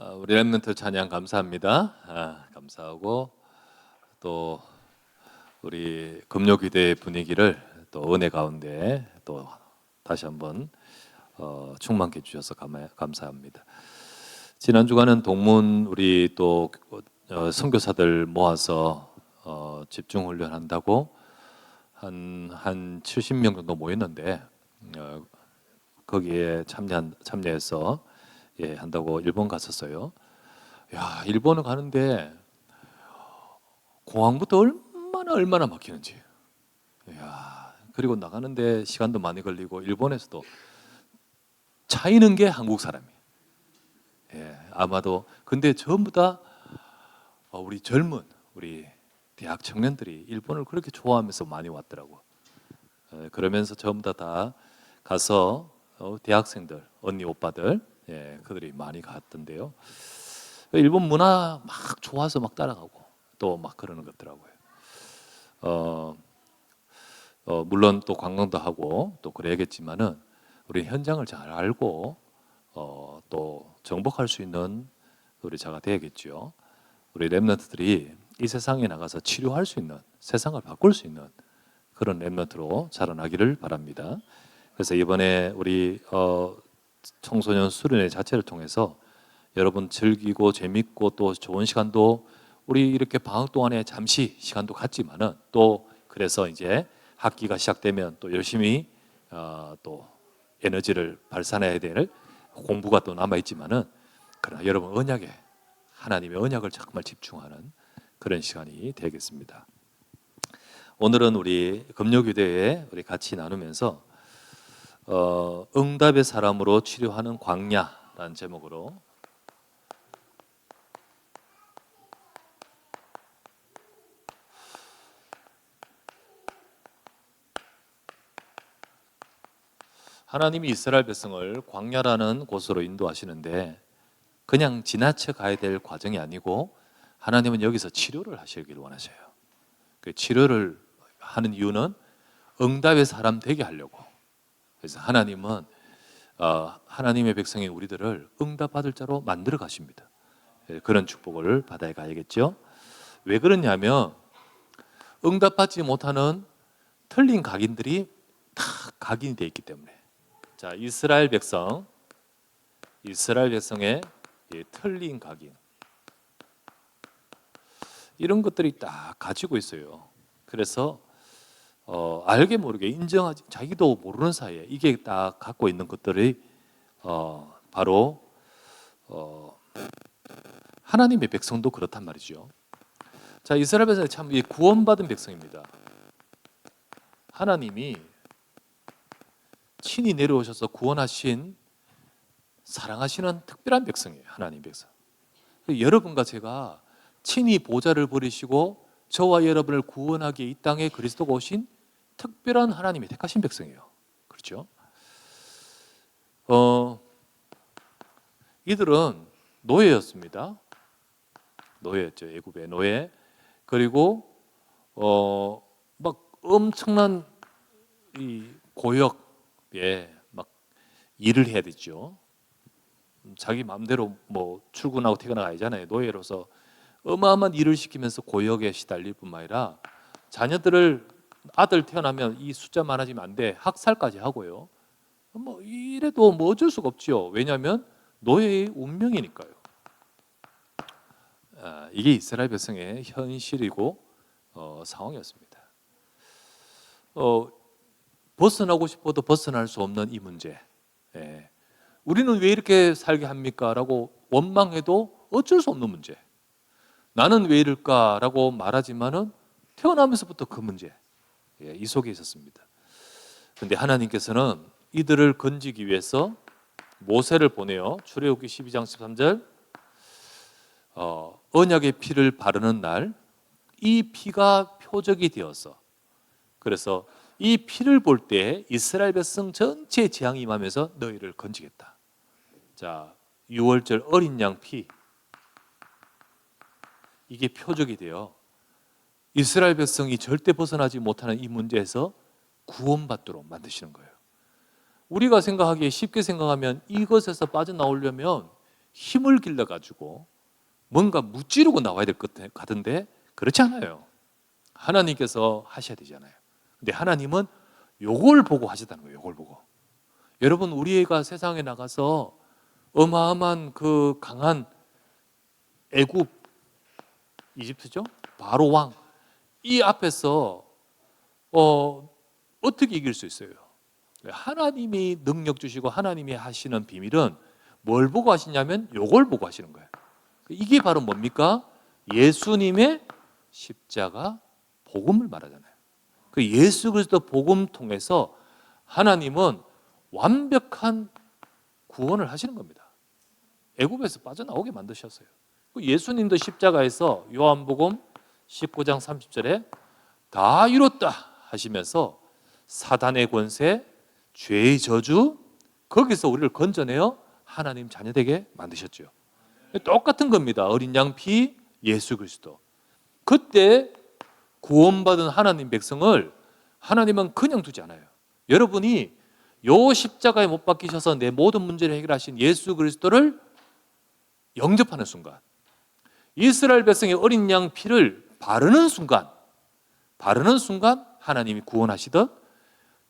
우리 랩런트 찬양 감사합니다. 감사하고 또 우리 금요기도의 분위기를 또 은혜 가운데 또 다시 한번 충만케 해주셔서 감사합니다. 지난 주간은 동문 우리 또 선교사들 모아서 집중 훈련한다고 한 70명 정도 모였는데 거기에 참여해서 한다고 일본 갔었어요. 야, 일본을 가는데 공항부터 얼마나 막히는지. 야, 그리고 나가는데 시간도 많이 걸리고 일본에서도 차이는 게 한국 사람이. 아마도 근데 전부 다 우리 젊은 우리 대학 청년들이 일본을 그렇게 좋아하면서 많이 왔더라고. 그러면서 전부 다 가서 대학생들, 언니 오빠들 그들이 많이 갔던데요. 일본 문화 막 좋아서 막 따라가고 또 막 그러는 것 같더라고요. 물론 또 관광도 하고 또 그래야겠지만은 우리 현장을 잘 알고 또 정복할 수 있는 우리 자가 돼야겠죠. 우리 랩런트들이 이 세상에 나가서 치료할 수 있는, 세상을 바꿀 수 있는 그런 랩런트로 자라나기를 바랍니다. 그래서 이번에 우리 청소년 수련회 자체를 통해서 여러분 즐기고 재밌고 또 좋은 시간도 우리 이렇게 방학 동안에 잠시 시간도 갖지만은 또 그래서 이제 학기가 시작되면 또 열심히 또 에너지를 발산해야 될 공부가 또 남아 있지만은 그러나 여러분 언약에 하나님의 언약을 정말 집중하는 그런 시간이 되겠습니다. 오늘은 우리 금요기도에 우리 같이 나누면서 응답의 사람으로 치료하는 광야라는 제목으로 하나님이 이스라엘 백성을 광야라는 곳으로 인도하시는데 그냥 지나쳐 가야 될 과정이 아니고 하나님은 여기서 치료를 하시길 원하셔요. 그 치료를 하는 이유는 응답의 사람 되게 하려고. 그래서 하나님은 하나님의 백성인 우리들을 응답받을 자로 만들어 가십니다. 그런 축복을 받아야 가야겠죠. 왜 그러냐면 응답받지 못하는 틀린 각인들이 다 각인이 되어 있기 때문에. 자, 이스라엘 백성의 틀린 각인 이런 것들이 딱 가지고 있어요. 그래서 알게 모르게 인정하지 자기도 모르는 사이에 이게 딱 갖고 있는 것들이 바로 하나님의 백성도 그렇단 말이죠. 자, 이스라엘 백성이 참 구원받은 백성입니다. 하나님이 친히 내려오셔서 구원하신 사랑하시는 특별한 백성이에요. 하나님 백성. 여러분과 제가 친히 보좌를 버리시고 저와 여러분을 구원하기에 이 땅에 그리스도가 오신 특별한 하나님이 택하신 백성이에요. 그렇죠? 이들은 노예였습니다. 노예였죠. 애굽의 노예. 그리고 막 엄청난 이 고역에 막 일을 해야 되죠. 자기 마음대로 뭐 출근하고 퇴근하고 아니잖아요. 노예로서 어마어마한 일을 시키면서 고역에 시달릴 뿐만 아니라 자녀들을 아들 태어나면 이 숫자 많아지면 안 돼. 학살까지 하고요. 뭐 이래도 뭐 어쩔 수가 없지요. 왜냐하면 노예의 운명이니까요. 이게 이스라엘 백성의 현실이고 상황이었습니다. 벗어나고 싶어도 벗어날 수 없는 이 문제. 우리는 왜 이렇게 살게 합니까? 라고 원망해도 어쩔 수 없는 문제. 나는 왜 이럴까라고 말하지만은 태어나면서부터 그 문제 이 속에 있었습니다. 그런데 하나님께서는 이들을 건지기 위해서 모세를 보내요. 출애굽기 12장 13절 언약의 피를 바르는 날 이 피가 표적이 되어서 그래서 이 피를 볼 때 이스라엘 백성 전체의 재앙이 임하면서 너희를 건지겠다. 자, 6월절 어린 양 피 이게 표적이 되어 이스라엘 백성이 절대 벗어나지 못하는 이 문제에서 구원받도록 만드시는 거예요. 우리가 생각하기에 쉽게 생각하면 이것에서 빠져나오려면 힘을 길러 가지고 뭔가 무찌르고 나와야 될 것 같은데 그렇지 않아요. 하나님께서 하셔야 되잖아요. 근데 하나님은 요걸 보고 하셨다는 거예요. 요걸 보고. 여러분, 우리가 세상에 나가서 어마어마한 그 강한 애굽, 이집트죠? 바로 왕, 이 앞에서 어떻게 이길 수 있어요? 하나님이 능력 주시고 하나님이 하시는 비밀은 뭘 보고 하시냐면 요걸 보고 하시는 거예요. 이게 바로 뭡니까? 예수님의 십자가 복음을 말하잖아요. 그 예수 그리스도 복음 통해서 하나님은 완벽한 구원을 하시는 겁니다. 애굽에서 빠져나오게 만드셨어요. 예수님도 십자가에서 요한복음 19장 30절에 다 이뤘다 하시면서 사단의 권세, 죄의 저주, 거기서 우리를 건져내어 하나님 자녀 되게 만드셨죠. 똑같은 겁니다. 어린 양 피, 예수 그리스도. 그때 구원받은 하나님 백성을 하나님은 그냥 두지 않아요. 여러분이 요 십자가에 못 박히셔서 내 모든 문제를 해결하신 예수 그리스도를 영접하는 순간, 이스라엘 백성의 어린 양 피를 바르는 순간 하나님이 구원하시듯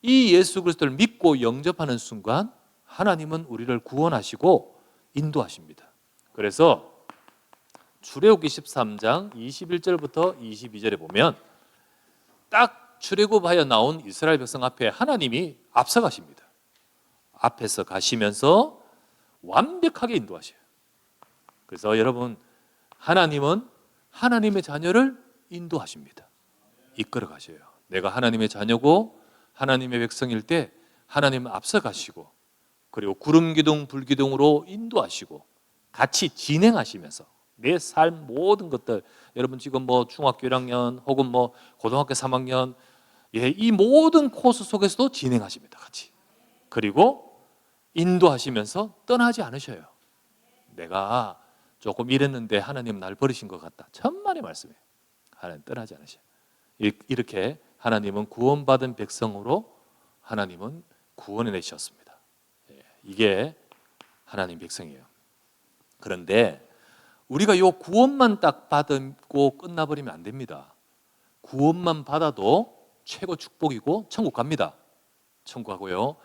이 예수 그리스도를 믿고 영접하는 순간 하나님은 우리를 구원하시고 인도하십니다. 그래서 출애굽기 13장 21절부터 22절에 보면 딱 출애굽하여 나온 이스라엘 백성 앞에 하나님이 앞서가십니다. 앞에서 가시면서 완벽하게 인도하셔요. 그래서 여러분, 하나님은 하나님의 자녀를 인도하십니다. 이끌어 가셔요. 내가 하나님의 자녀고 하나님의 백성일 때 하나님은 앞서 가시고, 그리고 구름 기둥 불 기둥으로 인도하시고 같이 진행하시면서 내 삶 모든 것들, 여러분 지금 뭐 중학교 1학년 혹은 뭐 고등학교 3학년, 이 모든 코스 속에서도 진행하십니다. 같이. 그리고 인도하시면서 떠나지 않으셔요. 내가 조금 이랬는데 하나님 날 버리신 것 같다, 천만의 말씀이에요. 하나님 떠나지 않으셔요. 이렇게 하나님은 구원받은 백성으로 하나님은 구원해 내셨습니다. 이게 하나님 백성이에요. 그런데 우리가 요 구원만 딱 받고 끝나버리면 안 됩니다. 구원만 받아도 최고 축복이고 천국 갑니다. 천국 가고요.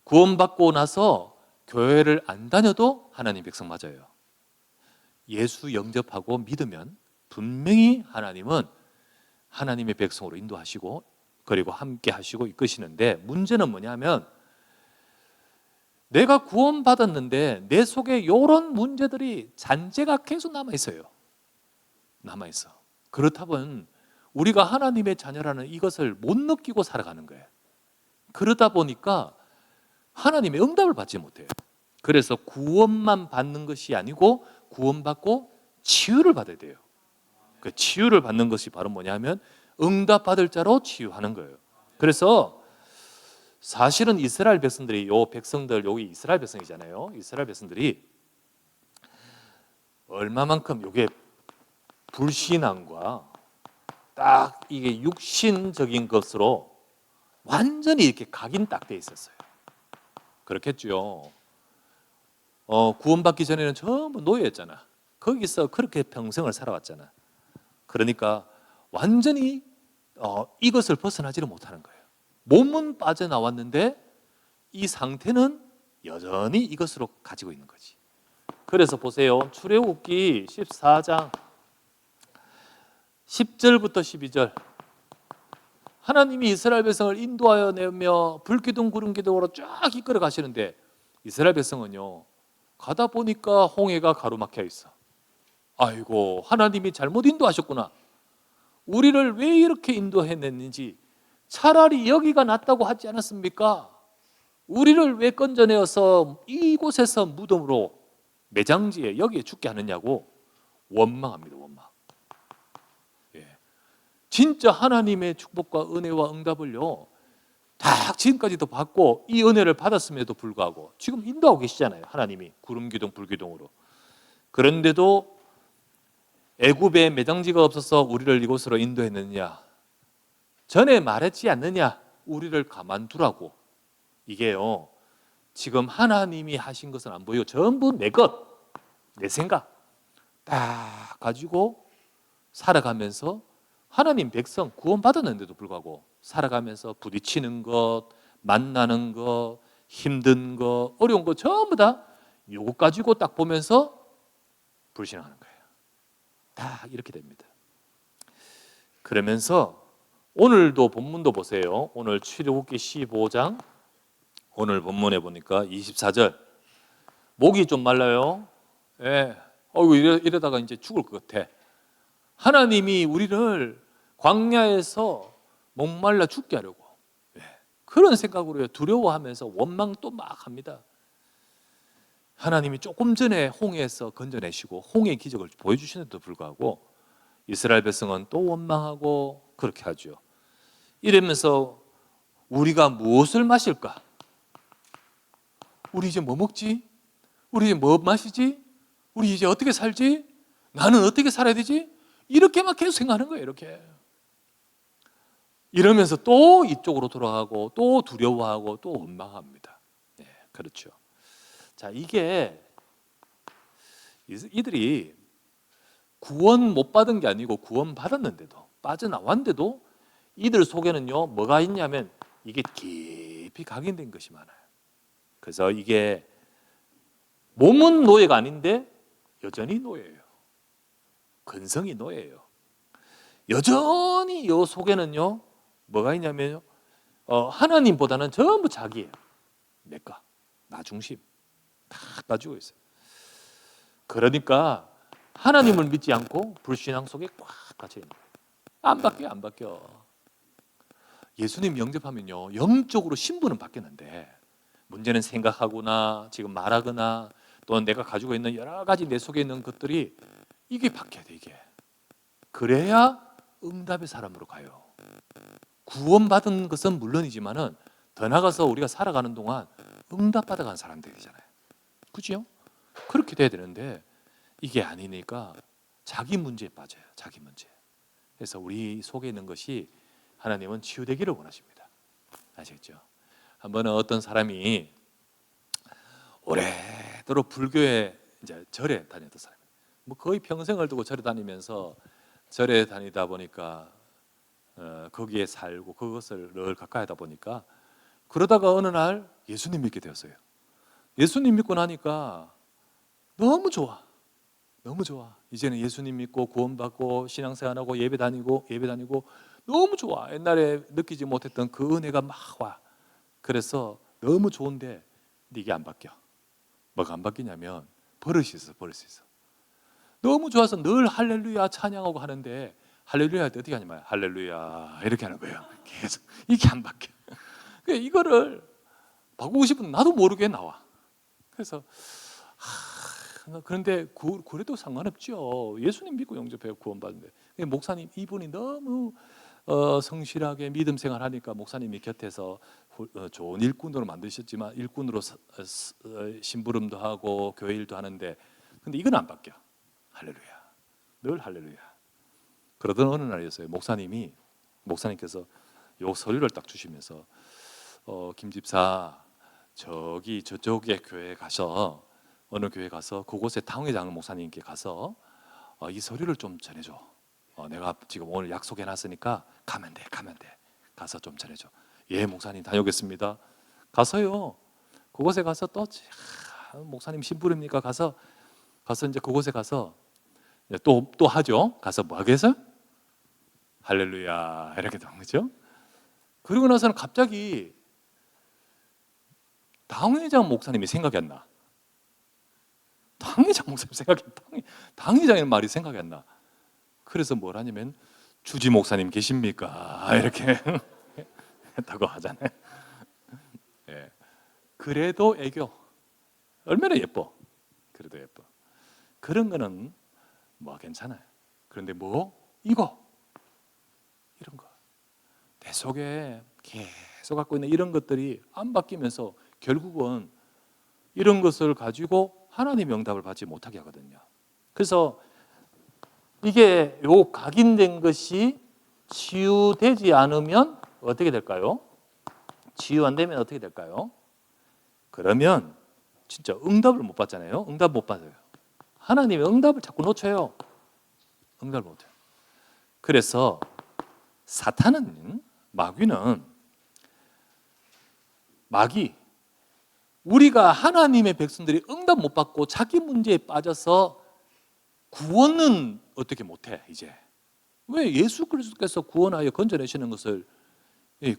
구원받고 나서 교회를 안 다녀도 하나님 백성 맞아요. 예수 영접하고 믿으면 분명히 하나님은 하나님의 백성으로 인도하시고 그리고 함께 하시고 이끄시는데, 문제는 뭐냐면 내가 구원받았는데 내 속에 이런 문제들이 잔재가 계속 남아있어요. 남아있어. 그렇다면 우리가 하나님의 자녀라는 이것을 못 느끼고 살아가는 거예요. 그러다 보니까 하나님의 응답을 받지 못해요. 그래서 구원만 받는 것이 아니고 구원받고 치유를 받아야 돼요. 그 치유를 받는 것이 바로 뭐냐면 응답받을 자로 치유하는 거예요. 그래서 사실은 이스라엘 백성들이, 요 백성들, 여기 이스라엘 백성이잖아요. 이스라엘 백성들이 얼마만큼 요게 불신앙과 딱 이게 육신적인 것으로 완전히 이렇게 각인딱 돼 있었어요. 그렇겠죠. 구원받기 전에는 전부 노예였잖아. 거기서 그렇게 평생을 살아왔잖아. 그러니까 완전히 이것을 벗어나지를 못하는 거예요. 몸은 빠져나왔는데 이 상태는 여전히 이것으로 가지고 있는 거지. 그래서 보세요. 출애굽기 14장 10절부터 12절, 하나님이 이스라엘 백성을 인도하여 내며 불기둥 구름기둥으로 쫙 이끌어 가시는데 이스라엘 백성은요, 가다 보니까 홍해가 가로막혀 있어. 아이고, 하나님이 잘못 인도하셨구나. 우리를 왜 이렇게 인도해냈는지, 차라리 여기가 낫다고 하지 않았습니까? 우리를 왜 건져내어서 이곳에서 무덤으로 매장지에 여기에 죽게 하느냐고 원망합니다. 원망. 진짜 하나님의 축복과 은혜와 응답을요 다 지금까지도 받고 이 은혜를 받았음에도 불구하고 지금 인도하고 계시잖아요. 하나님이 구름기둥 불기둥으로. 그런데도 애굽에 매장지가 없어서 우리를 이곳으로 인도했느냐, 전에 말했지 않느냐, 우리를 가만두라고. 이게요 지금 하나님이 하신 것은 안 보이고 전부 내 것, 내 생각 딱 가지고 살아가면서 하나님 백성 구원받았는데도 불구하고 살아가면서 부딪히는 것, 만나는 것, 힘든 것, 어려운 것 전부 다 요거 가지고 딱 보면서 불신하는 거예요. 다 이렇게 됩니다. 그러면서 오늘도 본문도 보세요. 오늘 출애굽기 15장 오늘 본문에 보니까 24절 목이 좀 말라요. 예. 이러다가 이제 죽을 것 같아. 하나님이 우리를 광야에서 목말라 죽게 하려고 그런 생각으로 두려워하면서 원망 또 막 합니다. 하나님이 조금 전에 홍해에서 건져내시고 홍해 기적을 보여주시는데도 불구하고 이스라엘 백성은 또 원망하고 그렇게 하죠. 이러면서 우리가 무엇을 마실까? 우리 이제 뭐 먹지? 우리 이제 뭐 마시지? 우리 이제 어떻게 살지? 나는 어떻게 살아야 되지? 이렇게만 계속 생각하는 거예요. 이렇게 이러면서 또 이쪽으로 돌아가고 또 두려워하고 또 원망합니다. 네, 그렇죠. 자, 이게 이들이 구원 못 받은 게 아니고 구원 받았는데도 빠져나왔는데도 이들 속에는요 뭐가 있냐면 이게 깊이 각인된 것이 많아요. 그래서 이게 몸은 노예가 아닌데 여전히 노예예요. 근성이 노예예요. 여전히 이 속에는요 뭐가 있냐면요 하나님보다는 전부 자기예요. 내가 나 중심 다 가지고 있어요. 그러니까 하나님을 믿지 않고 불신앙 속에 꽉 갇혀 있는 거예요. 안 바뀌어, 안 바뀌어. 예수님 영접하면요 영적으로 신분은 바뀌는데 문제는 생각하거나 지금 말하거나 또는 내가 가지고 있는 여러 가지 내 속에 있는 것들이 이게 바뀌어야 돼. 이게 그래야 응답의 사람으로 가요. 구원받은 것은 물론이지만은 더 나가서 우리가 살아가는 동안 응답받아가는 사람들이잖아요. 그렇죠? 그렇게 돼야 되는데 이게 아니니까 자기 문제에 빠져요. 자기 문제. 그래서 우리 속에 있는 것이 하나님은 치유되기를 원하십니다. 아시겠죠? 한 번은 어떤 사람이 오래도록 불교에 이제 절에 다녔던 사람이에요. 뭐 거의 평생을 두고 절에 다니면서 절에 다니다 보니까 거기에 살고 그것을 늘 가까이 하다 보니까 그러다가 어느 날 예수님 믿게 되었어요. 예수님 믿고 나니까 너무 좋아. 너무 좋아. 이제는 예수님 믿고 구원받고 신앙생활하고 예배 다니고 너무 좋아. 옛날에 느끼지 못했던 그 은혜가 막 와. 그래서 너무 좋은데 이게 안 바뀌어. 뭐가 안 바뀌냐면 버릇이 있어. 너무 좋아서 늘 할렐루야 찬양하고 하는데 할렐루야 할 때 어떻게 하냐면 할렐루야 이렇게 하는 거예요. 계속 이게 안 바뀌어. 이거를 바꾸고 싶은 나도 모르게 나와. 그래서 그런데 그래도 상관없죠. 예수님 믿고 영접해요. 구원받는데 목사님 이분이 너무 성실하게 믿음 생활하니까 목사님이 곁에서 좋은 일꾼으로 만드셨지만 일꾼으로 심부름도 하고 교회 일도 하는데 근데 이건 안 바뀌어. 할렐루야. 늘 할렐루야. 그러던 어느 날이었어요. 목사님께서 요 서류를 딱 주시면서 김 집사 저쪽에 교회에 가서 어느 교회 가서 그곳에 당회장 목사님께 가서 이 서류를 좀 전해줘. 내가 지금 오늘 약속해놨으니까 가면 돼. 가서 좀 전해줘. 예, 목사님 다녀오겠습니다. 가서요. 그곳에 가서 또 목사님 심부름이니까 가서 이제 그곳에 가서 또 하죠. 가서 뭐 하겠어요? 할렐루야 이렇게 되는 거죠. 그리고 나서는 갑자기 당회장 목사님이 생각이 안 나. 당회장 목사님 당회장이라는 말이 생각이 안 나. 그래서 뭘 하냐면 주지 목사님 계십니까? 이렇게 했다고 하잖아요. 예. 그래도 애교 얼마나 예뻐. 그래도 예뻐. 그런 거는 뭐 괜찮아요. 그런데 이런 거 내 속에 계속 갖고 있는 이런 것들이 안 바뀌면서 결국은 이런 것을 가지고 하나님의 응답을 받지 못하게 하거든요. 그래서 이게 요 각인된 것이 치유되지 않으면 어떻게 될까요? 치유 안 되면 어떻게 될까요? 그러면 진짜 응답을 못 받잖아요. 응답 못 받아요. 하나님의 응답을 자꾸 놓쳐요. 응답을 못해요. 그래서 사탄은, 마귀, 우리가 하나님의 백성들이 응답 못 받고 자기 문제에 빠져서 구원은 어떻게 못해 이제. 왜? 예수 그리스도께서 구원하여 건져내시는 것을,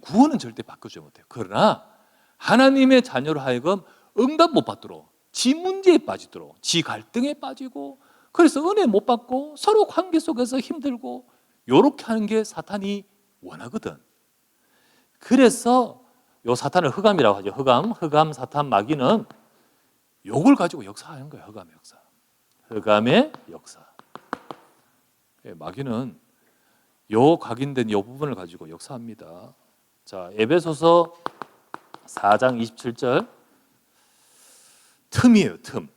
구원은 절대 바꾸지 못해요. 그러나 하나님의 자녀로 하여금 응답 못 받도록, 지 문제에 빠지도록, 지 갈등에 빠지고, 그래서 은혜 못 받고 서로 관계 속에서 힘들고, 요렇게 하는 게 사탄이 원하거든. 그래서 요 사탄을 흑암이라고 하죠. 흑암, 사탄, 마귀는 요걸 가지고 역사하는 거예요. 흑암의 역사. 마귀는 요 각인된 요 부분을 가지고 역사합니다. 자, 에베소서 4장 27절. 틈이에요, 틈.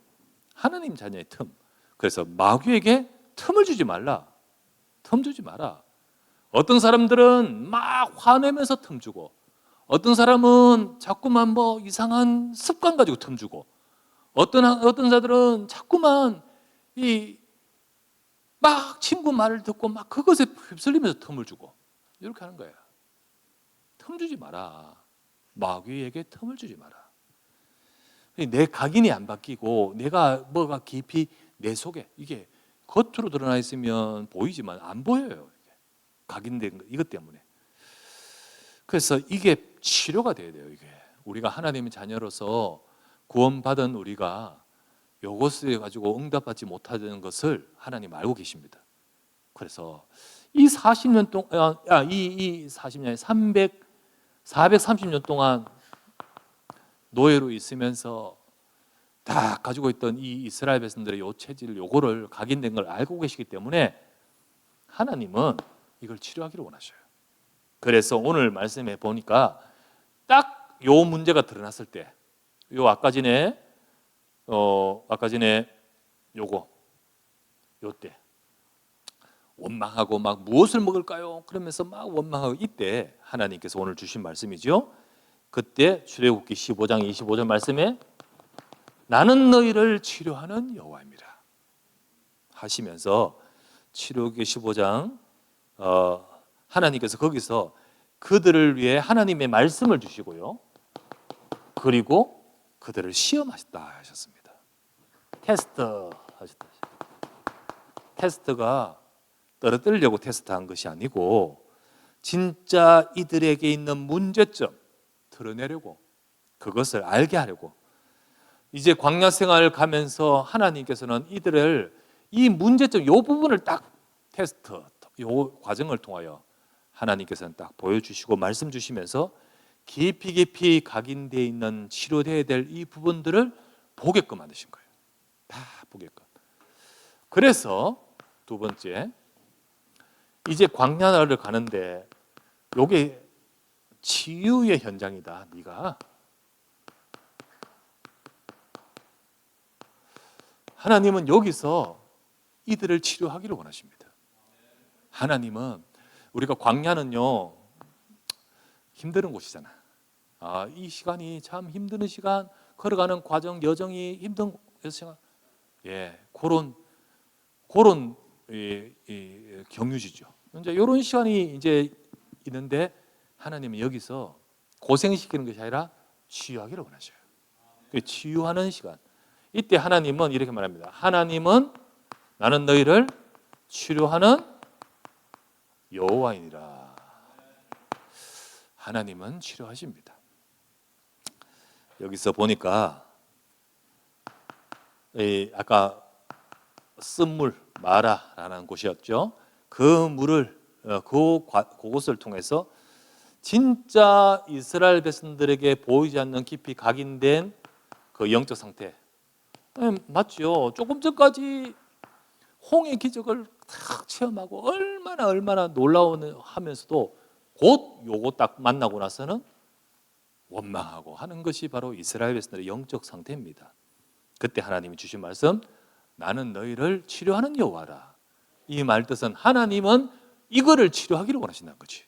하나님 자녀의 틈. 그래서 마귀에게 틈을 주지 말라. 틈 주지 마라. 어떤 사람들은 막 화내면서 틈 주고, 어떤 사람은 자꾸만 뭐 이상한 습관 가지고 틈 주고, 어떤 자들은 자꾸만 막 친구 말을 듣고 막 그것에 휩쓸리면서 틈을 주고, 이렇게 하는 거예요. 틈 주지 마라. 마귀에게 틈을 주지 마라. 내 각인이 안 바뀌고 내가 뭐가 깊이 내 속에, 이게 겉으로 드러나 있으면 보이지만 안 보여요. 각인된 거, 이것 때문에. 그래서 이게 치료가 돼야 돼요. 이게 우리가 하나님의 자녀로서 구원받은 우리가 이것을 가지고 응답받지 못하는 것을 하나님 알고 계십니다. 그래서 이 40년 동안, 이 40년에 430년 동안 노예로 있으면서 다 가지고 있던 이 이스라엘 백성들의 요 체질, 요거를 각인된 걸 알고 계시기 때문에 하나님은 이걸 치료하기를 원하셔요. 그래서 오늘 말씀에 보니까 딱 요 문제가 드러났을 때, 요 아까 전에 요때 원망하고 막 무엇을 먹을까요? 그러면서 막 원망하고, 이때 하나님께서 오늘 주신 말씀이죠. 그때 출애굽기 15장 25절 말씀에 나는 너희를 치료하는 여호와입니다 하시면서, 출애굽기 15장 하나님께서 거기서 그들을 위해 하나님의 말씀을 주시고요, 그리고 그들을 시험하셨다 하셨습니다. 테스트 하셨다. 테스트가 떨어뜨리려고 테스트한 것이 아니고 진짜 이들에게 있는 문제점 드러내려고, 그것을 알게 하려고. 이제 광야 생활을 가면서 하나님께서는 이들을 이 문제점, 이 부분을 딱 테스트, 이 과정을 통하여 하나님께서는 딱 보여주시고 말씀 주시면서 깊이 각인되어 있는, 치료되어야 될 이 부분들을 보게끔 만드신 거예요. 다 보게끔. 그래서 두 번째, 이제 광야를 가는데 요게 치유의 현장이다. 네가 하나님은 여기서 이들을 치료하기를 원하십니다. 하나님은, 우리가 광야는요 힘든 곳이잖아. 이 시간이 참 힘든 시간, 걸어가는 과정, 여정이 힘든 시간. 그런 경유지죠. 이제 이런 시간이 이제 있는데 하나님은 여기서 고생시키는 것이 아니라 치유하기를 원하셔요. 치유하는 시간. 이때 하나님은 이렇게 말합니다. 하나님은 나는 너희를 치료하는 여호와이니라. 하나님은 치료하십니다. 여기서 보니까 아까 쓴물 마라라는 곳이었죠. 그 물을, 그곳을 통해서 진짜 이스라엘 백성들에게 보이지 않는 깊이 각인된 그 영적 상태, 맞죠? 조금 전까지 홍해 기적을 탁 체험하고 얼마나 놀라운 하면서도 곧 요거 딱 만나고 나서는 원망하고 하는 것이 바로 이스라엘 백성들의 영적 상태입니다. 그때 하나님이 주신 말씀, 나는 너희를 치료하는 여호와라. 이 말 뜻은 하나님은 이거를 치료하기를 원하신다는 거지.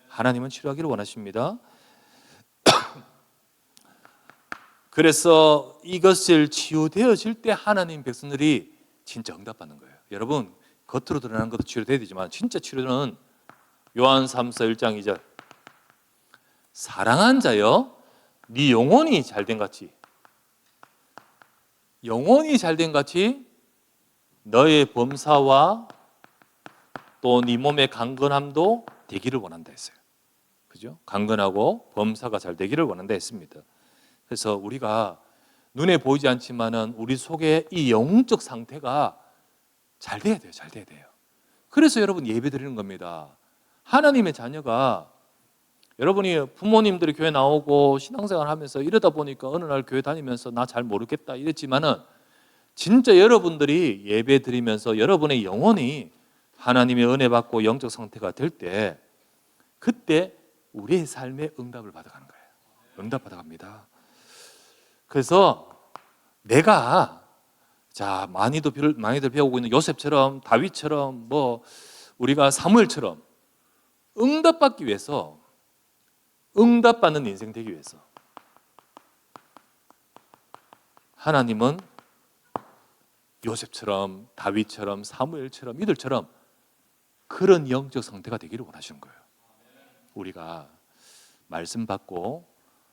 하나님은 치료하기를 원하십니다. 그래서 이것을 치유되어질 때 하나님 백성들이 진짜 응답받는 거예요. 여러분, 겉으로 드러나는 것도 치료돼야 되지만 진짜 치료는 요한 3서 1장 2절 사랑한 자여 네 영혼이 잘된 같이 너의 범사와 또 네 몸의 강건함도 되기를 원한다 했어요. 그죠? 강건하고 범사가 잘 되기를 원한다 했습니다. 그래서 우리가 눈에 보이지 않지만은 우리 속에 이 영적 상태가 잘 돼야 돼요. 잘 돼야 돼요. 그래서 여러분 예배 드리는 겁니다. 하나님의 자녀가 여러분이 부모님들이 교회 나오고 신앙생활 하면서 이러다 보니까 어느 날 교회 다니면서 나 잘 모르겠다 이랬지만은 진짜 여러분들이 예배 드리면서 여러분의 영혼이 하나님의 은혜 받고 영적 상태가 될 때 그때 우리의 삶에 응답을 받아가는 거예요. 응답 받아갑니다. 그래서 내가 자 많이들 배우고 있는 요셉처럼 다윗처럼 뭐 우리가 사무엘처럼 응답받기 위해서 응답받는 인생 되기 위해서 하나님은 요셉처럼 다윗처럼 사무엘처럼 이들처럼 그런 영적 상태가 되기를 원하시는 거예요. 우리가 말씀 받고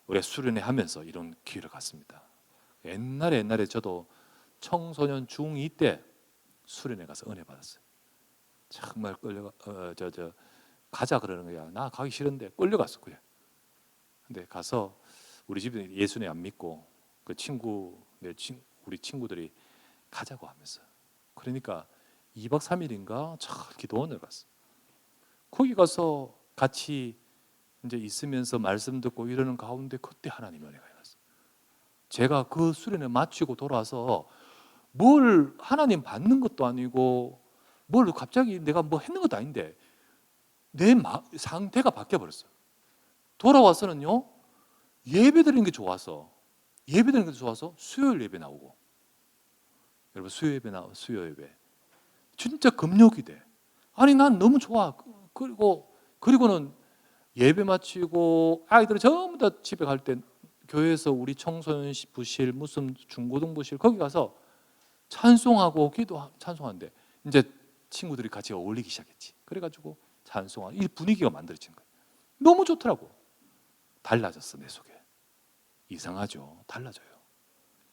우리가 수련회 하면서 이런 기회를 갖습니다. 옛날에 저도 청소년 중2 때 수련회 가서 은혜 받았어요. 정말 가자 그러는 거야. 나 가기 싫은데 끌려갔어. 그래. 근데 가서 우리 집에 예수님 안 믿고 그 우리 친구들이 가자고 하면서 그러니까 2박 3일인가 기도원을 갔어. 거기 가서 같이 이제 있으면서 말씀 듣고 이러는 가운데 그때 하나님 은혜가 일어났어. 제가 그 수련회 마치고 돌아와서 뭘 하나님 받는 것도 아니고 뭘 갑자기 내가 뭐 했는 것도 아닌데 내 상태가 바뀌어 버렸어요. 돌아와서는요 예배 드리는 게 좋아서 수요일 예배 나오고 여러분 수요 예배 진짜 금욕이 돼. 아니 난 너무 좋아. 그리고는 예배 마치고 아이들은 전부 다 집에 갈 때 교회에서 우리 청소년 부실 무슨 중고등부실 거기 가서 찬송하고 찬송하는데 이제 친구들이 같이 어울리기 시작했지. 그래가지고 찬송하고 이 분위기가 만들어진 거예요. 너무 좋더라고. 달라졌어 내 속에. 이상하죠. 달라져요.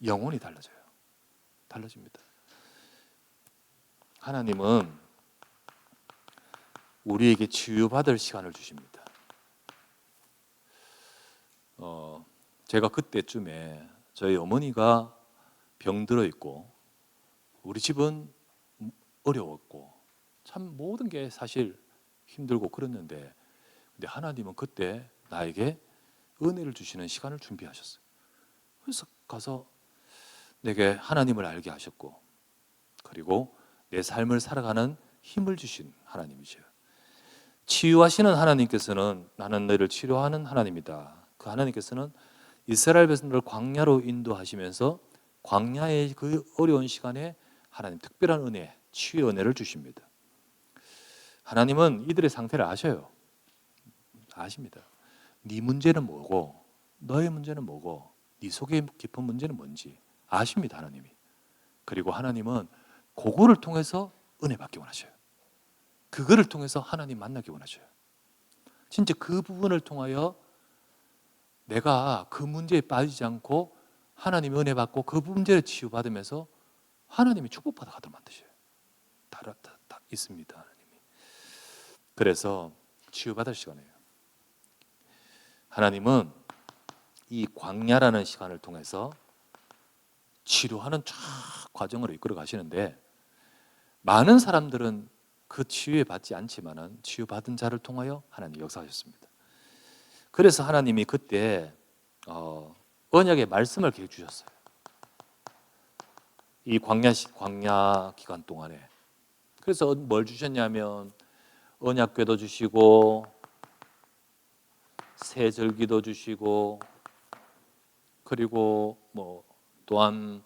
영혼이 달라집니다. 하나님은 우리에게 치유받을 시간을 주십니다. 제가 그때쯤에 저희 어머니가 병들어 있고 우리 집은 어려웠고 참 모든 게 사실 힘들고 그랬는데 근데 하나님은 그때 나에게 은혜를 주시는 시간을 준비하셨어요. 그래서 가서 내게 하나님을 알게 하셨고 그리고 내 삶을 살아가는 힘을 주신 하나님이죠. 치유하시는 하나님께서는 나는 너를 치료하는 하나님이다. 그 하나님께서는 이스라엘 백성들을 광야로 인도하시면서 광야의 그 어려운 시간에 하나님 특별한 은혜, 치유의 은혜를 주십니다. 하나님은 이들의 상태를 아십니다. 네 문제는 뭐고 너의 문제는 뭐고 네 속에 깊은 문제는 뭔지 아십니다. 하나님이. 그리고 하나님은 그거를 통해서 은혜 받기 원하셔요. 그거를 통해서 하나님 만나기 원하셔요. 진짜 그 부분을 통하여 내가 그 문제에 빠지지 않고 하나님의 은혜 받고 그 문제를 치유받으면서 하나님이 축복받아 가도록 만드셔요. 다 있습니다. 하나님이. 그래서 치유받을 시간이에요. 하나님은 이 광야라는 시간을 통해서 치료하는 쫙 과정으로 이끌어 가시는데 많은 사람들은 그 치유에 받지 않지만은 치유받은 자를 통하여 하나님 역사하셨습니다. 그래서 하나님이 그때 언약의 말씀을 계속 주셨어요. 이 광야 기간 동안에. 그래서 뭘 주셨냐면 언약궤도 주시고 새 절기도 주시고 그리고 뭐 또한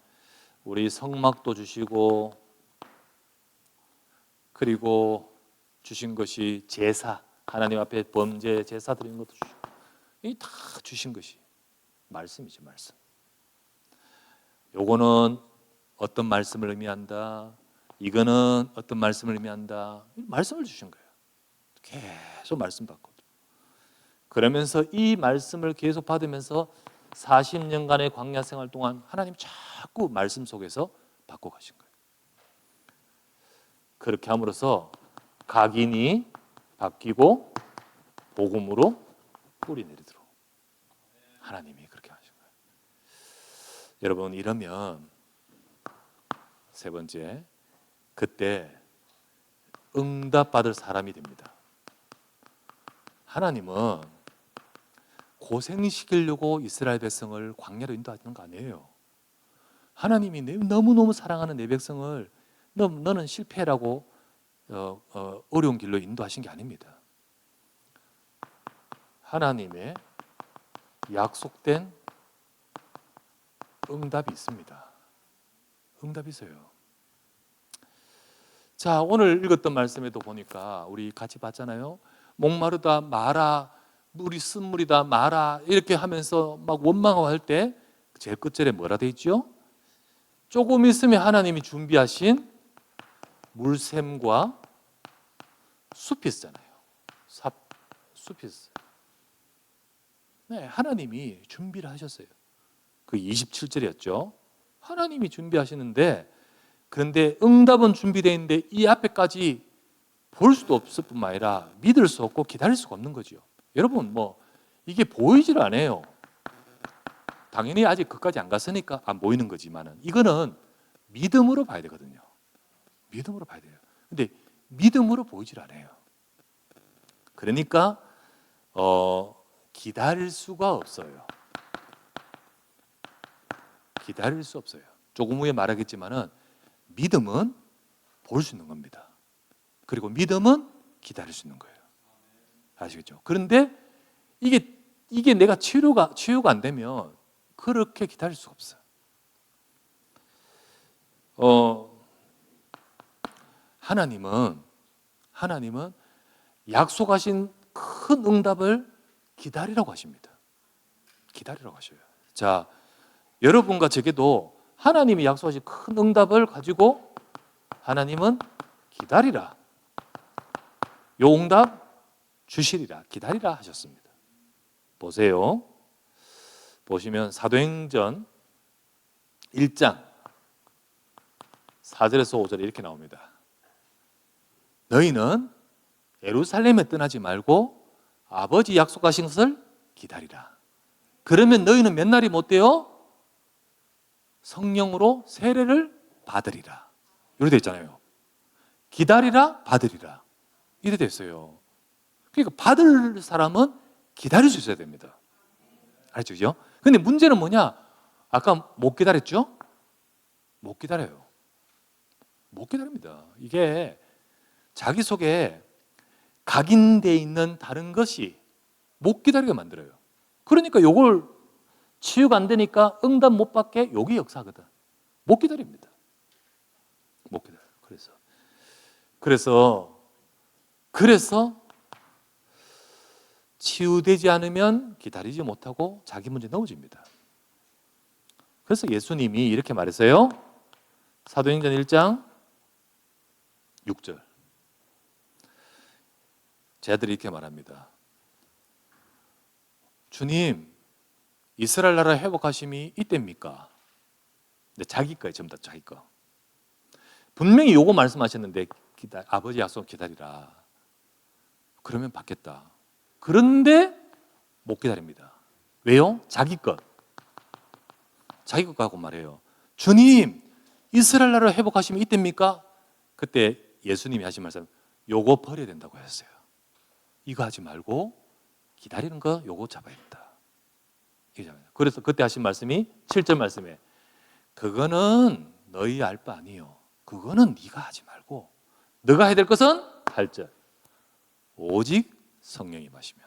우리 성막도 주시고 그리고 주신 것이 제사 하나님 앞에 범죄 제사 드리는 것도 주시고 이 다 주신 것이 말씀. 요거는 어떤 말씀을 의미한다? 이거는 어떤 말씀을 의미한다. 말씀을 주신 거예요. 계속 말씀 받고. 그러면서 이 말씀을 계속 받으면서 40년간의 광야 생활 동안 하나님 자꾸 말씀 속에서 바꿔 가신 거예요. 그렇게 함으로써 각인이 바뀌고 복음으로 뿌리 내리도록 하나님이 그렇게 하신 거예요. 여러분, 이러면 세 번째, 그때 응답받을 사람이 됩니다. 하나님은 고생시키려고 이스라엘 백성을 광야로 인도하는 거 아니에요. 하나님이 너무너무 사랑하는 내 백성을 너는 실패라고 어려운 길로 인도하신 게 아닙니다. 하나님의 약속된 응답이 있습니다. 응답이 있어요. 자, 오늘 읽었던 말씀에도 보니까 우리 같이 봤잖아요. 목마르다 마라, 물이 쓴물이다 마라, 이렇게 하면서 막 원망하고 할 때 제일 끝절에 뭐라 돼 있죠? 조금 있으면 하나님이 준비하신 물샘과 숲이 있잖아요. 숲이 있어요. 네, 하나님이 준비를 하셨어요. 그 27절이었죠. 하나님이 준비하시는데, 그런데 응답은 준비되어 있는데 이 앞에까지 볼 수도 없을 뿐만 아니라 믿을 수 없고 기다릴 수가 없는 거죠. 여러분, 이게 보이질 않아요. 당연히 아직 그까지 안 갔으니까 안 보이는 거지만은 이거는 믿음으로 봐야 되거든요. 믿음으로 봐야 돼요. 근데 믿음으로 보이질 않아요. 그러니까 기다릴 수가 없어요. 기다릴 수 없어요. 조금 후에 말하겠지만은 믿음은 볼 수 있는 겁니다. 그리고 믿음은 기다릴 수 있는 거예요. 아시겠죠? 그런데 이게 내가 치유가 안 되면 그렇게 기다릴 수가 없어요. 하나님은 약속하신 큰 응답을 기다리라고 하십니다. 기다리라고 하셔요. 자, 여러분과 제게도 하나님이 약속하신 큰 응답을 가지고 하나님은 기다리라. 요 응답 주시리라. 기다리라 하셨습니다. 보세요. 보시면 사도행전 1장 4절에서 5절에 이렇게 나옵니다. 너희는 예루살렘에 떠나지 말고 아버지 약속하신 것을 기다리라. 그러면 너희는 몇 날이 못 돼요? 성령으로 세례를 받으리라. 이렇게 되어 있잖아요. 기다리라, 받으리라. 이렇게 되어 있어요. 그러니까 받을 사람은 기다릴 수 있어야 됩니다. 알죠? 근데 문제는 뭐냐? 아까 못 기다렸죠? 못 기다려요. 못 기다립니다. 이게 자기 속에 각인되어 있는 다른 것이 못 기다리게 만들어요. 그러니까 요걸 치유가 안 되니까 응답 못 받게 요게 역사거든. 못 기다립니다. 못 기다려요. 그래서 치유되지 않으면 기다리지 못하고 자기 문제 넘어집니다. 그래서 예수님이 이렇게 말했어요. 사도행전 1장 6절. 제 아들이 이렇게 말합니다. 주님, 이스라엘 나라 회복하심이 이때입니까? 근데 자기 거예요. 전부 다 자기 거. 분명히 요거 말씀하셨는데 아버지 약속 기다리라. 그러면 받겠다. 그런데 못 기다립니다. 왜요? 자기 것 갖고 말해요. 주님, 이스라엘 나라 회복하시면 이때입니까? 그때 예수님이 하신 말씀, 요거 버려야 된다고 하셨어요. 이거 하지 말고 기다리는 거 요거 잡아야겠다. 그래서 그때 하신 말씀이 7절 말씀에 그거는 너희 알 바 아니요. 그거는 네가 하지 말고 너가 해야 될 것은 8절 오직 성령이 임하시면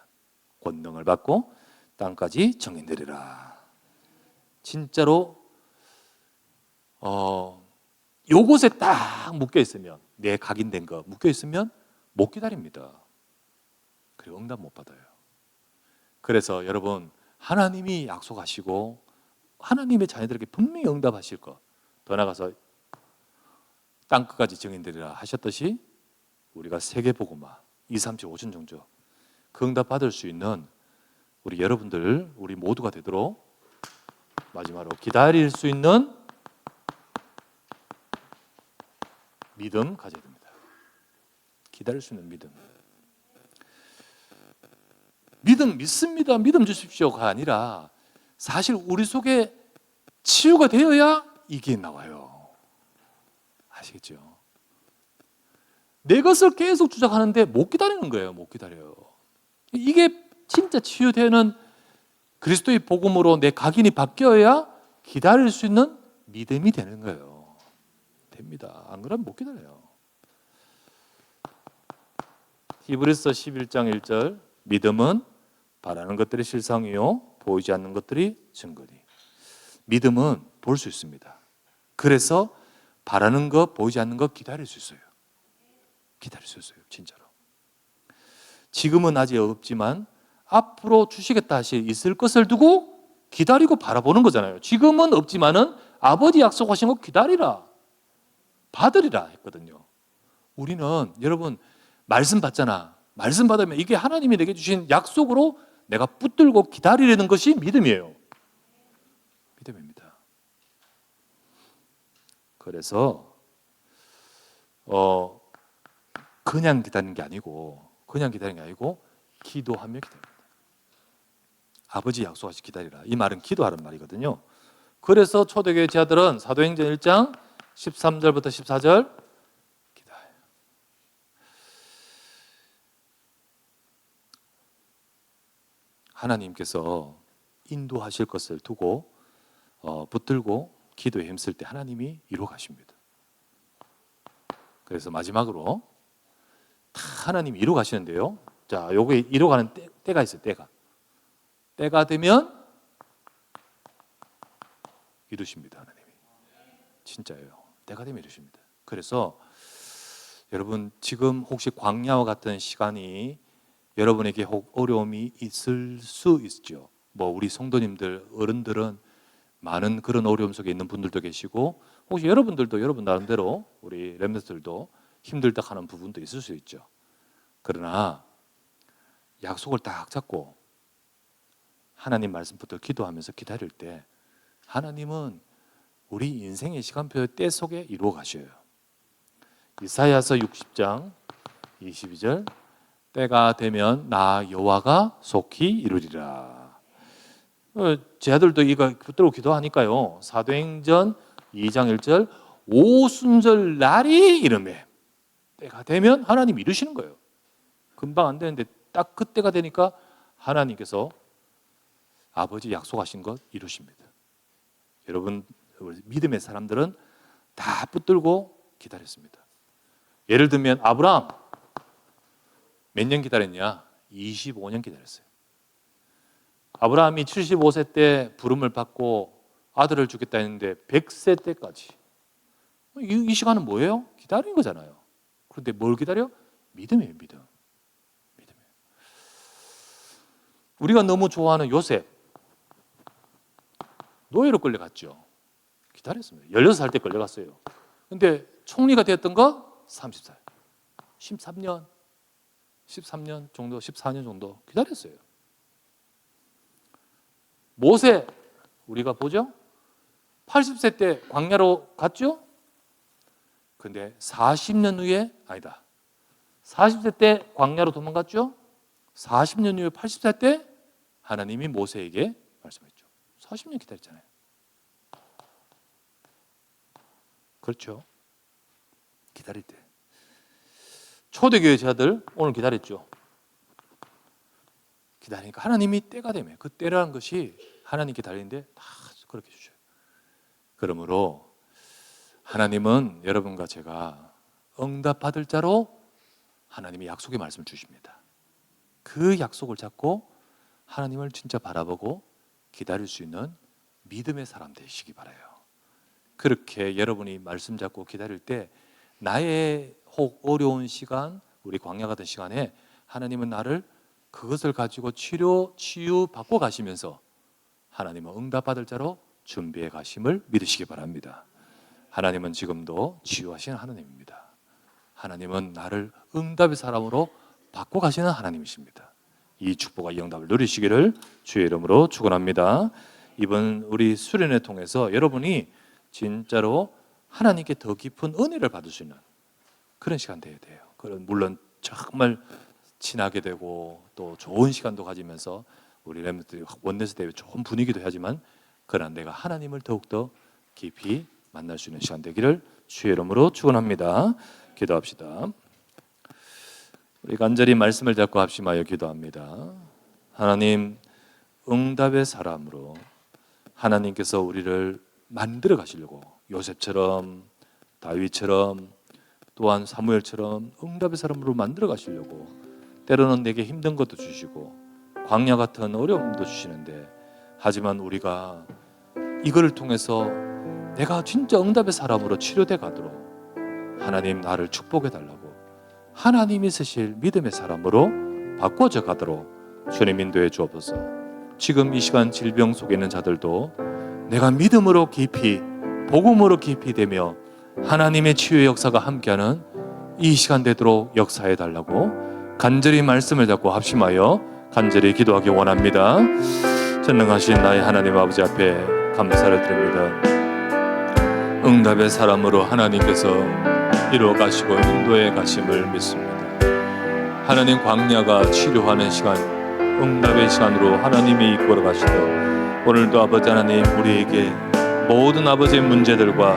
권능을 받고 땅까지 정인되리라. 진짜로 요곳에 딱 묶여 있으면, 내 각인된 거 묶여 있으면 못 기다립니다. 그리고 응답 못 받아요. 그래서 여러분, 하나님이 약속하시고 하나님의 자녀들에게 분명히 응답하실 거, 더 나아가서 땅끝까지 증인되리라 하셨듯이 우리가 세계복음화 2, 3, 7, 5천 정도 그 응답 받을 수 있는 우리 여러분들, 우리 모두가 되도록 마지막으로 기다릴 수 있는 믿음 가져야 됩니다. 기다릴 수 있는 믿음. 믿음 믿습니다. 믿음 주십시오가 아니라 사실 우리 속에 치유가 되어야 이게 나와요. 아시겠죠? 내 것을 계속 주장하는데 못 기다리는 거예요. 못 기다려요. 이게 진짜 치유되는 그리스도의 복음으로 내 각인이 바뀌어야 기다릴 수 있는 믿음이 되는 거예요. 됩니다. 안 그러면 못 기다려요. 히브리서 11장 1절 믿음은 바라는 것들이 실상이요 보이지 않는 것들이 증거니. 믿음은 볼 수 있습니다. 그래서 바라는 것, 보이지 않는 것 기다릴 수 있어요. 기다릴 수 있어요. 진짜로. 지금은 아직 없지만 앞으로 주시겠다 하시 있을 것을 두고 기다리고 바라보는 거잖아요. 지금은 없지만은 아버지 약속하신 거 기다리라. 받으리라 했거든요. 우리는 여러분 말씀 받잖아. 말씀 받으면 이게 하나님이 내게 주신 약속으로 내가 붙들고 기다리려는 것이 믿음이에요. 믿음입니다. 그래서 그냥 기다리는 게 아니고 기도하며 기다립니다. 아버지 약속하시 기다리라. 이 말은 기도하는 말이거든요. 그래서 초대교회 지하들은 사도행전 1장 13절부터 14절 기도해요. 하나님께서 인도하실 것을 두고 붙들고 기도에 힘쓸 때 하나님이 이루어 가십니다. 그래서 마지막으로 다 하나님이 이루어 가시는데요. 자, 요게 이루어 가는 때가 있어요. 때가 되면 이루십니다. 하나님이. 진짜예요. 때가 되면 이루십니다. 그래서 여러분 지금 혹시 광야와 같은 시간이 여러분에게 혹 어려움이 있을 수 있죠. 뭐 우리 성도님들, 어른들은 많은 그런 어려움 속에 있는 분들도 계시고 혹시 여러분들도 여러분 나름대로 우리 렘넌트들도 힘들다 하는 부분도 있을 수 있죠. 그러나 약속을 딱 잡고 하나님 말씀부터 기도하면서 기다릴 때 하나님은 우리 인생의 시간표 때 속에 이루어 가셔요. 이사야서 60장 22절 때가 되면 나 여호와가 속히 이루리라. 제 아들도 이거 붙들고 기도하니까요. 사도행전 2장 1절 오순절 날이 이름에 때가 되면 하나님 이루시는 거예요. 금방 안 되는데 딱 그때가 되니까 하나님께서 아버지 약속하신 것 이루십니다. 여러분 믿음의 사람들은 다 붙들고 기다렸습니다. 예를 들면 아브라함 몇 년 기다렸냐? 25년 기다렸어요. 아브라함이 75세 때 부름을 받고 아들을 주겠다 했는데 100세 때까지 이 시간은 뭐예요? 기다리는 거잖아요. 그런데 뭘 기다려? 믿음이에요. 믿음. 우리가 너무 좋아하는 요셉 노예로 끌려갔죠. 기다렸습니다. 16살 때 끌려갔어요. 근데 총리가 되었던 거 30살 13년 정도 14년 정도 기다렸어요. 모세 우리가 보죠. 80세 때 광야로 갔죠. 근데 40년 후에 40세 때 광야로 도망갔죠. 40년 후에 80세 때 하나님이 모세에게 말씀했죠. 40년 기다렸잖아요. 그렇죠. 기다릴 때 초대교회 제자들 오늘 기다렸죠. 기다리니까 하나님이 때가 되면 그 때라는 것이 하나님 기다리는데 다 그렇게 주셔요. 그러므로 하나님은 여러분과 제가 응답받을 자로 하나님이 약속의 말씀을 주십니다. 그 약속을 잡고 하나님을 진짜 바라보고 기다릴 수 있는 믿음의 사람 되시기 바라요. 그렇게 여러분이 말씀 잡고 기다릴 때 나의 혹 어려운 시간, 우리 광야 같은 시간에 하나님은 나를 그것을 가지고 치유 받고 가시면서 하나님은 응답받을 자로 준비해 가심을 믿으시기 바랍니다. 하나님은 지금도 치유하시는 하나님입니다. 하나님은 나를 응답의 사람으로 바꿔가시는 하나님이십니다. 이 축복과 이 응답을 누리시기를 주의 이름으로 축원합니다. 이번 우리 수련회 통해서 여러분이 진짜로 하나님께 더 깊은 은혜를 받을 수 있는 그런 시간 되어야 돼요. 물론 정말 친하게 되고 또 좋은 시간도 가지면서 우리 렘넌트들이 원내스 대회 좋은 분위기도 하지만 그러나 내가 하나님을 더욱더 깊이 만날 수 있는 시간 되기를 주의 이름으로 축원합니다. 기도합시다. 우리 간절히 말씀을 잡고 합심하여 기도합니다. 하나님, 응답의 사람으로 하나님께서 우리를 만들어 가시려고 요셉처럼 다윗처럼 또한 사무엘처럼 응답의 사람으로 만들어 가시려고 때로는 내게 힘든 것도 주시고 광야 같은 어려움도 주시는데 하지만 우리가 이거를 통해서 내가 진짜 응답의 사람으로 치료돼 가도록 하나님 나를 축복해 달라고 하나님이 쓰실 믿음의 사람으로 바꿔져 가도록 주님 인도해 주옵소서. 지금 이 시간 질병 속에 있는 자들도 내가 믿음으로 깊이 복음으로 깊이 되며 하나님의 치유의 역사가 함께하는 이 시간 되도록 역사해 달라고 간절히 말씀을 잡고 합심하여 간절히 기도하기 원합니다. 전능하신 나의 하나님 아버지 앞에 감사를 드립니다. 응답의 사람으로 하나님께서 이루어 가시고 인도해 가심을 믿습니다. 하나님 광야가 치료하는 시간, 응답의 시간으로 하나님이 이끌어 가시고 오늘도 아버지 하나님 우리에게 모든 아버지의 문제들과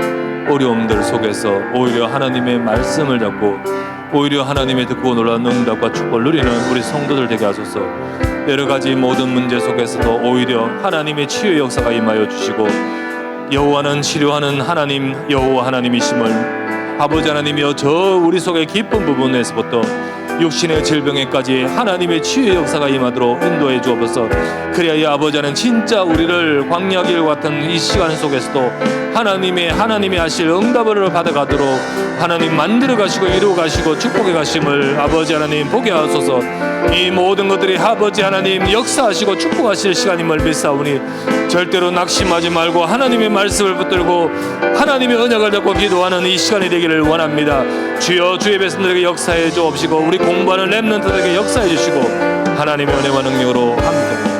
어려움들 속에서 오히려 하나님의 말씀을 잡고 오히려 하나님의 듣고 놀라는 응답과 축복을 누리는 우리 성도들 되게 하소서. 여러 가지 모든 문제 속에서도 오히려 하나님의 치유의 역사가 임하여 주시고 여호와는 치료하는 하나님 여호와 하나님이심을 아버지 하나님이여 저 우리 속의 깊은 부분에서부터 육신의 질병에까지 하나님의 치유의 역사가 임하도록 인도해 주옵소서. 그래야 아버지 하나님 진짜 우리를 광야길 같은 이 시간 속에서도 하나님이 하실 응답을 받아가도록 하나님 만들어 가시고 이루어 가시고 축복해 가심을 아버지 하나님 보게 하소서. 이 모든 것들이 아버지 하나님 역사하시고 축복하실 시간임을 믿사오니 절대로 낙심하지 말고 하나님의 말씀을 붙들고 하나님의 언약을 잡고 기도하는 이 시간이 되기를 원합니다. 주여 주의 백성들에게 역사해 주옵시고 우리 공부하는 렘넌트들에게 역사해 주시고 하나님의 은혜와 능력으로 함께